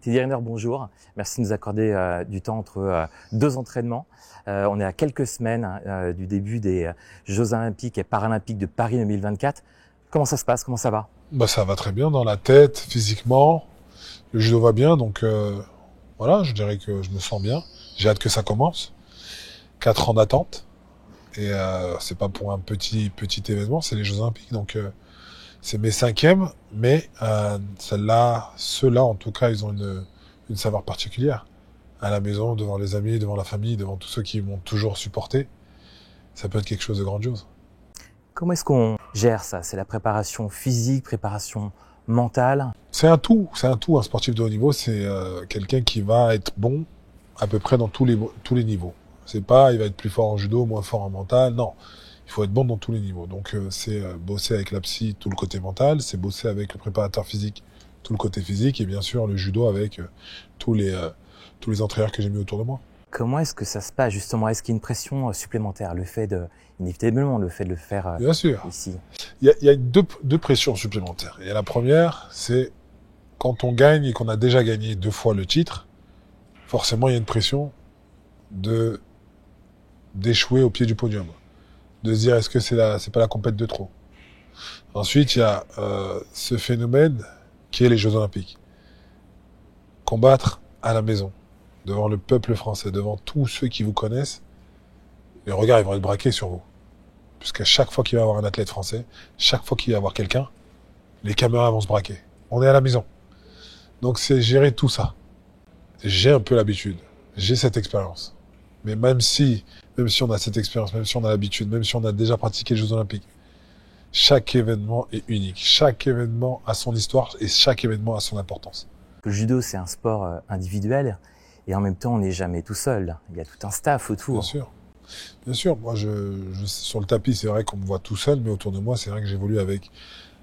Teddy Riner, bonjour. Merci de nous accorder du temps entre deux entraînements. On est à quelques semaines du début des Jeux Olympiques et Paralympiques de Paris 2024. Comment ça se passe? Comment ça va? Ça va très bien dans la tête, physiquement. Le judo va bien, donc voilà, je dirais que je me sens bien. J'ai hâte que ça commence. 4 ans d'attente. Et c'est pas pour un petit événement, c'est les Jeux Olympiques. Donc c'est mes 5e, mais ceux-là, en tout cas, ils ont une saveur particulière. À la maison, devant les amis, devant la famille, devant tous ceux qui m'ont toujours supporté. Ça peut être quelque chose de grandiose. Comment est-ce qu'on gère ça? C'est la préparation physique, préparation mentale? C'est un tout. Un sportif de haut niveau, c'est quelqu'un qui va être bon à peu près dans tous les niveaux. C'est pas, il va être plus fort en judo, moins fort en mental. Non, il faut être bon dans tous les niveaux. Donc c'est bosser avec la psy, tout le côté mental. C'est bosser avec le préparateur physique, tout le côté physique. Et bien sûr, le judo avec tous les entraîneurs que j'ai mis autour de moi. Comment est-ce que ça se passe justement? Est-ce qu'il y a une pression supplémentaire? Inévitablement, le fait de le faire bien sûr. Ici. Il y a deux pressions supplémentaires. Et la première, c'est quand on gagne et qu'on a déjà gagné 2 fois le titre, forcément, il y a une pression d'échouer au pied du podium. De se dire, est-ce que c'est pas la compète de trop? Ensuite, il y a ce phénomène qui est les Jeux Olympiques. Combattre à la maison, devant le peuple français, devant tous ceux qui vous connaissent, les regards ils vont être braqués sur vous. Puisqu'à chaque fois qu'il va y avoir un athlète français, chaque fois qu'il va y avoir quelqu'un, les caméras vont se braquer. On est à la maison. Donc c'est gérer tout ça. J'ai un peu l'habitude. J'ai cette expérience. Mais même si on a cette expérience, même si on a l'habitude, même si on a déjà pratiqué les Jeux Olympiques, chaque événement est unique. Chaque événement a son histoire et chaque événement a son importance. Le judo, c'est un sport individuel et en même temps, on n'est jamais tout seul. Il y a tout un staff autour. Bien sûr. Bien sûr. Moi, sur le tapis, c'est vrai qu'on me voit tout seul, mais autour de moi, c'est vrai que j'évolue avec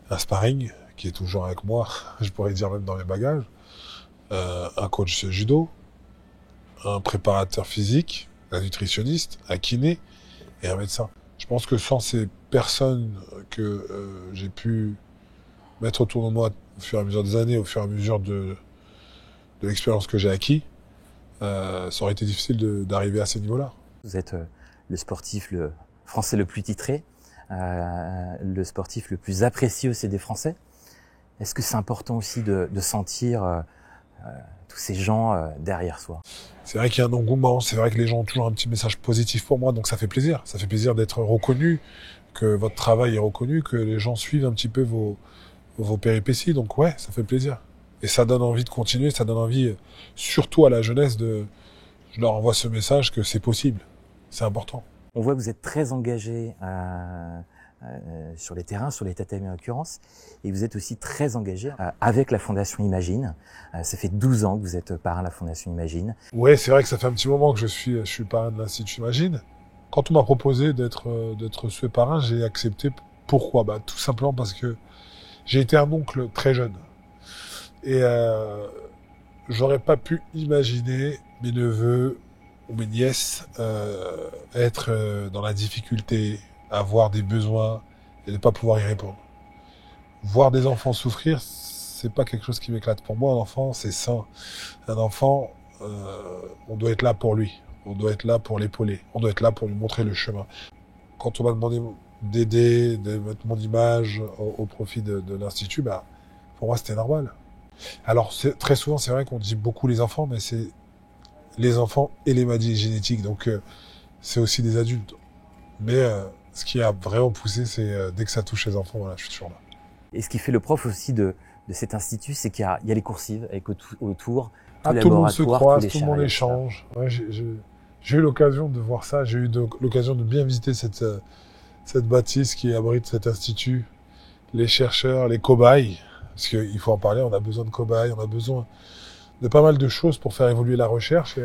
un sparring qui est toujours avec moi. Je pourrais dire même dans mes bagages. Un coach judo, un préparateur physique, un nutritionniste, un kiné et un médecin. Je pense que sans ces personnes que j'ai pu mettre autour de moi au fur et à mesure des années, au fur et à mesure de l'expérience que j'ai acquis, ça aurait été difficile d'arriver à ces niveaux-là. Vous êtes le sportif français le plus titré, le sportif le plus apprécié aussi des Français. Est-ce que c'est important aussi de sentir tous ces gens derrière soi? C'est vrai qu'il y a un engouement, c'est vrai que les gens ont toujours un petit message positif pour moi, donc ça fait plaisir. Ça fait plaisir d'être reconnu, que votre travail est reconnu, que les gens suivent un petit peu vos péripéties. Donc ouais, ça fait plaisir. Et ça donne envie de continuer, ça donne envie, surtout à la jeunesse, je leur envoie ce message que c'est possible. C'est important. On voit que vous êtes très engagé sur les terrains, sur les tatamis en l'occurrence, et vous êtes aussi très engagé avec la Fondation Imagine. Ça fait 12 ans que vous êtes parrain de la Fondation Imagine. Ouais, c'est vrai que ça fait un petit moment que je suis parrain de l'Institut Imagine. Quand on m'a proposé d'être ce parrain, j'ai accepté. Pourquoi? Tout simplement parce que j'ai été un oncle très jeune. Et j'aurais pas pu imaginer mes neveux ou mes nièces être dans la difficulté, avoir des besoins et ne pas pouvoir y répondre. Voir des enfants souffrir, c'est pas quelque chose qui m'éclate. Pour moi, un enfant, c'est sain. Un enfant, on doit être là pour lui. On doit être là pour l'épauler. On doit être là pour lui montrer le chemin. Quand on m'a demandé d'aider, de mettre mon image au profit de l'Institut, pour moi, c'était normal. Alors, très souvent, c'est vrai qu'on dit beaucoup les enfants, mais c'est les enfants et les maladies génétiques. Donc, c'est aussi des adultes. Mais ce qui a vraiment poussé, c'est dès que ça touche les enfants, voilà, je suis toujours là. Et ce qui fait le prof aussi de cet institut, c'est qu'il y a les coursives avec autour, tout le monde se croise, tout le monde échange. Ouais, j'ai eu l'occasion de voir ça, j'ai eu l'occasion de bien visiter cette bâtisse qui abrite cet institut, les chercheurs, les cobayes, parce qu'il faut en parler, on a besoin de cobayes, on a besoin de pas mal de choses pour faire évoluer la recherche.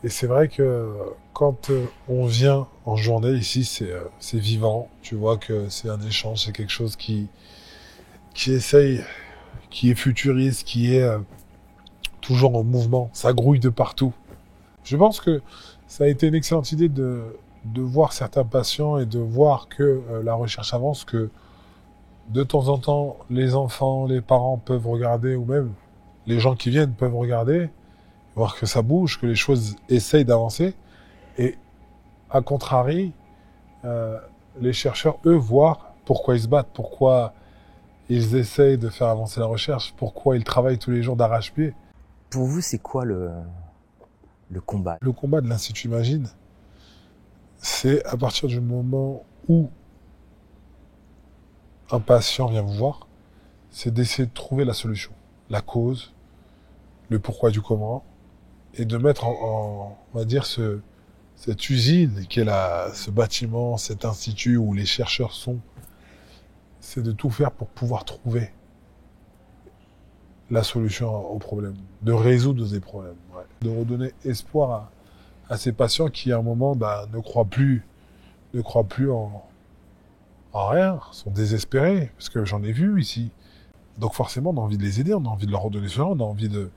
Et c'est vrai que quand on vient en journée ici, c'est vivant. Tu vois que c'est un échange, c'est quelque chose qui essaye, qui est futuriste, qui est toujours en mouvement. Ça grouille de partout. Je pense que ça a été une excellente idée de voir certains patients et de voir que la recherche avance, que de temps en temps, les enfants, les parents peuvent regarder, ou même Les gens qui viennent peuvent regarder, voir que ça bouge, que les choses essayent d'avancer. Et à contrario, les chercheurs, eux, voient pourquoi ils se battent, pourquoi ils essayent de faire avancer la recherche, pourquoi ils travaillent tous les jours d'arrache-pied. Pour vous, c'est quoi le combat? Le combat de l'Institut Imagine, c'est à partir du moment où un patient vient vous voir, c'est d'essayer de trouver la solution, la cause, le pourquoi du comment, et de mettre on va dire, cette usine qui est ce bâtiment, cet institut où les chercheurs sont, c'est de tout faire pour pouvoir trouver la solution au problème, de résoudre des problèmes, ouais. De redonner espoir à ces patients qui, à un moment, ne croient plus en rien, sont désespérés, parce que j'en ai vu ici. Donc forcément, on a envie de les aider, on a envie de leur redonner soin, on a envie de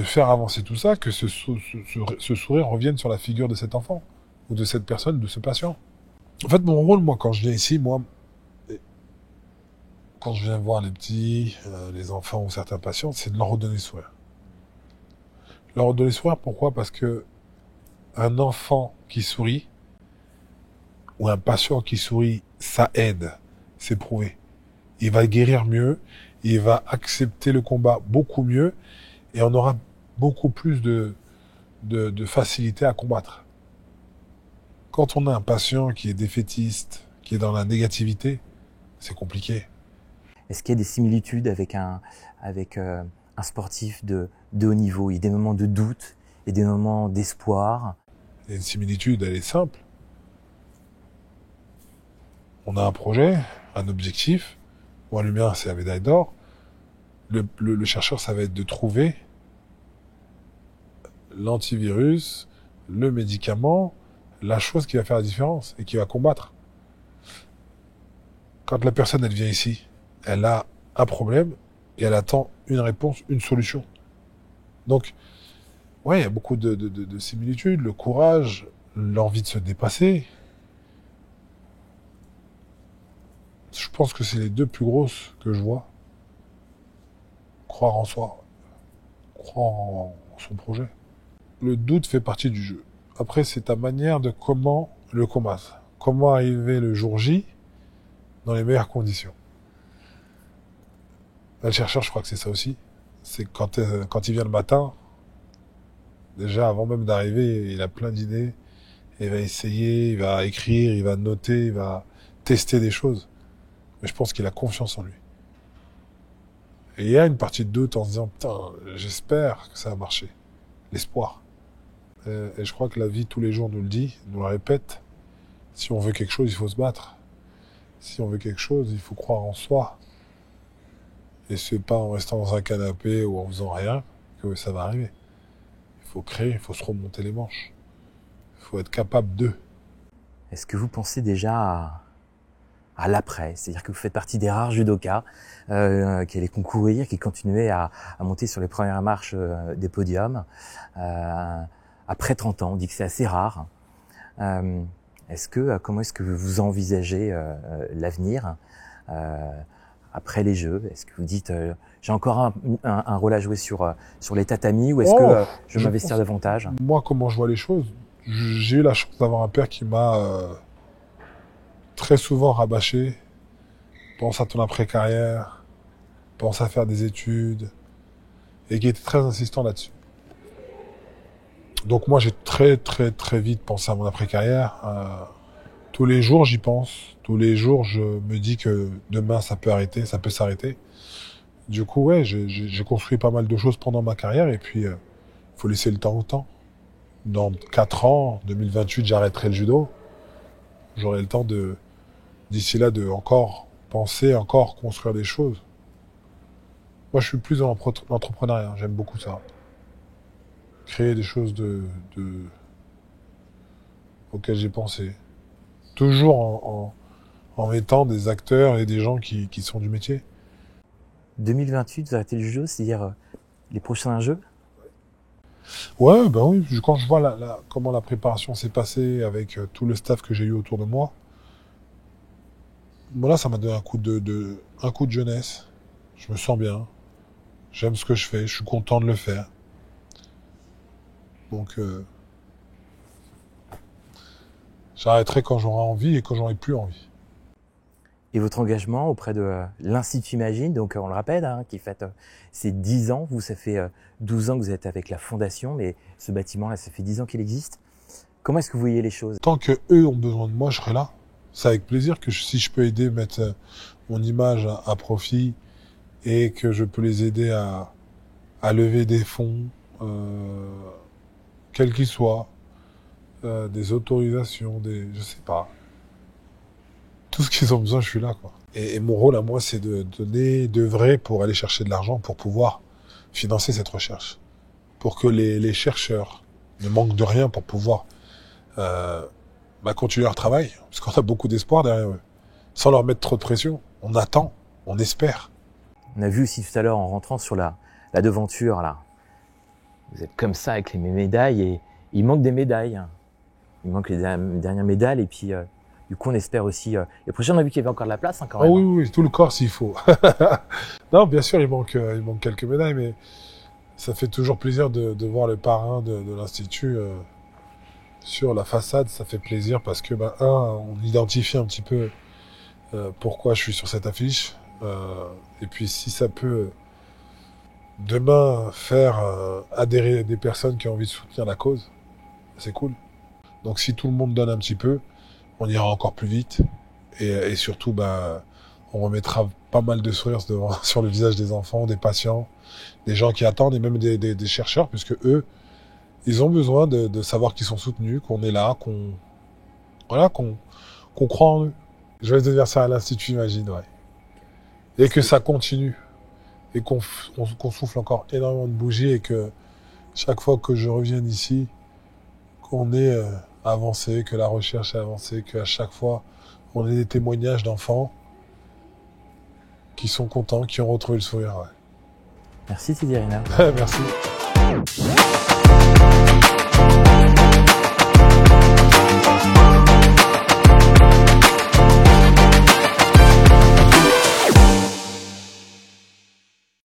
faire avancer tout ça, que ce sourire revienne sur la figure de cet enfant, ou de cette personne, de ce patient. En fait, mon rôle, moi, quand je viens ici, quand je viens voir les petits, les enfants ou certains patients, c'est de leur redonner le sourire. Leur redonner le sourire, pourquoi? Parce que un enfant qui sourit, ou un patient qui sourit, ça aide, c'est prouvé. Il va guérir mieux, il va accepter le combat beaucoup mieux, et on aura beaucoup plus de facilité à combattre. Quand on a un patient qui est défaitiste, qui est dans la négativité, c'est compliqué. Est-ce qu'il y a des similitudes avec un sportif de haut niveau? Il y a des moments de doute et des moments d'espoir. Il y a une similitude, elle est simple. On a un projet, un objectif. Moi, le mien, c'est la médaille d'or. Le chercheur, ça va être de trouver l'antivirus, le médicament, la chose qui va faire la différence et qui va combattre. Quand la personne, elle vient ici, elle a un problème et elle attend une réponse, une solution. Donc, ouais, il y a beaucoup de similitudes, le courage, l'envie de se dépasser. Je pense que c'est les deux plus grosses que je vois. Croire en soi, croire en son projet. Le doute fait partie du jeu. Après, c'est ta manière de comment le combattre. Comment arriver le jour J dans les meilleures conditions. Là, le chercheur, je crois que c'est ça aussi. C'est quand il vient le matin, déjà avant même d'arriver, il a plein d'idées. Il va essayer, il va écrire, il va noter, il va tester des choses. Mais je pense qu'il a confiance en lui. Et il y a une partie de doute en se disant, putain, j'espère que ça va marcher. L'espoir. Et je crois que la vie, tous les jours, nous le dit, nous le répète. Si on veut quelque chose, il faut se battre. Si on veut quelque chose, il faut croire en soi. Et c'est pas en restant dans un canapé ou en faisant rien que ça va arriver. Il faut créer, il faut se remonter les manches. Il faut être capable de. Est-ce que vous pensez déjà à l'après? C'est-à-dire que vous faites partie des rares judokas qui allaient concourir, qui continuaient à monter sur les premières marches des podiums. Après 30 ans, on dit que c'est assez rare. Comment est-ce que vous envisagez l'avenir après les Jeux? Est-ce que vous dites j'ai encore un rôle à jouer sur les tatamis, ou est-ce que je vais m'investir davantage? Moi, comment je vois les choses, j'ai eu la chance d'avoir un père qui m'a très souvent rabâché. Pense à ton après-carrière, pense à faire des études, et qui était très insistant là-dessus. Donc moi, j'ai très vite pensé à mon après-carrière. Tous les jours, j'y pense. Tous les jours, je me dis que demain, ça peut s'arrêter. Du coup, ouais, j'ai construit pas mal de choses pendant ma carrière, et puis faut laisser le temps au temps. Dans 4 ans, 2028, j'arrêterai le judo. J'aurai le temps d'ici là, de encore penser, encore construire des choses. Moi, je suis plus dans l'entrepreneuriat. J'aime beaucoup ça. Créer des choses auxquelles j'ai pensé. Toujours en mettant des acteurs et des gens qui sont du métier. 2028, vous arrêtez le judo, c'est-à-dire les prochains Jeux? Ouais, ben oui. Quand je vois comment la préparation s'est passée avec tout le staff que j'ai eu autour de moi, voilà, ça m'a donné un coup de jeunesse. Je me sens bien. J'aime ce que je fais, je suis content de le faire. Donc, j'arrêterai quand j'aurai envie et quand j'aurai plus envie. Et votre engagement auprès de l'Institut Imagine, donc on le rappelle, hein, qui fête ses 10 ans. Vous, ça fait 12 ans que vous êtes avec la Fondation, mais ce bâtiment-là, ça fait 10 ans qu'il existe. Comment est-ce que vous voyez les choses? Tant que eux ont besoin de moi, je serai là. C'est avec plaisir que si je peux aider, mettre mon image à profit et que je peux les aider à lever des fonds, quels qu'ils soient, des autorisations, je sais pas. Tout ce qu'ils ont besoin, je suis là, quoi. Et mon rôle à moi, c'est de donner, d'œuvrer pour aller chercher de l'argent pour pouvoir financer cette recherche. Pour que les chercheurs ne manquent de rien pour pouvoir continuer leur travail. Parce qu'on a beaucoup d'espoir derrière eux. Sans leur mettre trop de pression. On attend, on espère. On a vu aussi tout à l'heure en rentrant sur la devanture, là. Vous êtes comme ça avec les médailles et il manque des médailles. Il manque les dernières médailles et puis du coup on espère aussi... les prochains, on a vu qu'il y avait encore de la place hein, quand même. Oh oui, tout le corps s'il faut. Non, bien sûr, il manque quelques médailles, mais ça fait toujours plaisir de voir le parrain de l'Institut sur la façade. Ça fait plaisir parce que, on identifie un petit peu pourquoi je suis sur cette affiche. Et puis si ça peut demain faire adhérer des personnes qui ont envie de soutenir la cause, c'est cool. Donc si tout le monde donne un petit peu, on ira encore plus vite. Et surtout, on remettra pas mal de sourires sur le visage des enfants, des patients, des gens qui attendent et même des chercheurs, puisque eux, ils ont besoin de savoir qu'ils sont soutenus, qu'on est là, qu'on croit en eux. Joyeux anniversaire à l'Institut Imagine, ouais. Et que ça continue. Et qu'on souffle encore énormément de bougies et que chaque fois que je revienne ici, qu'on ait avancé, que la recherche a avancé, qu'à chaque fois, on ait des témoignages d'enfants qui sont contents, qui ont retrouvé le sourire. Ouais. Merci Sidi Rina. Merci.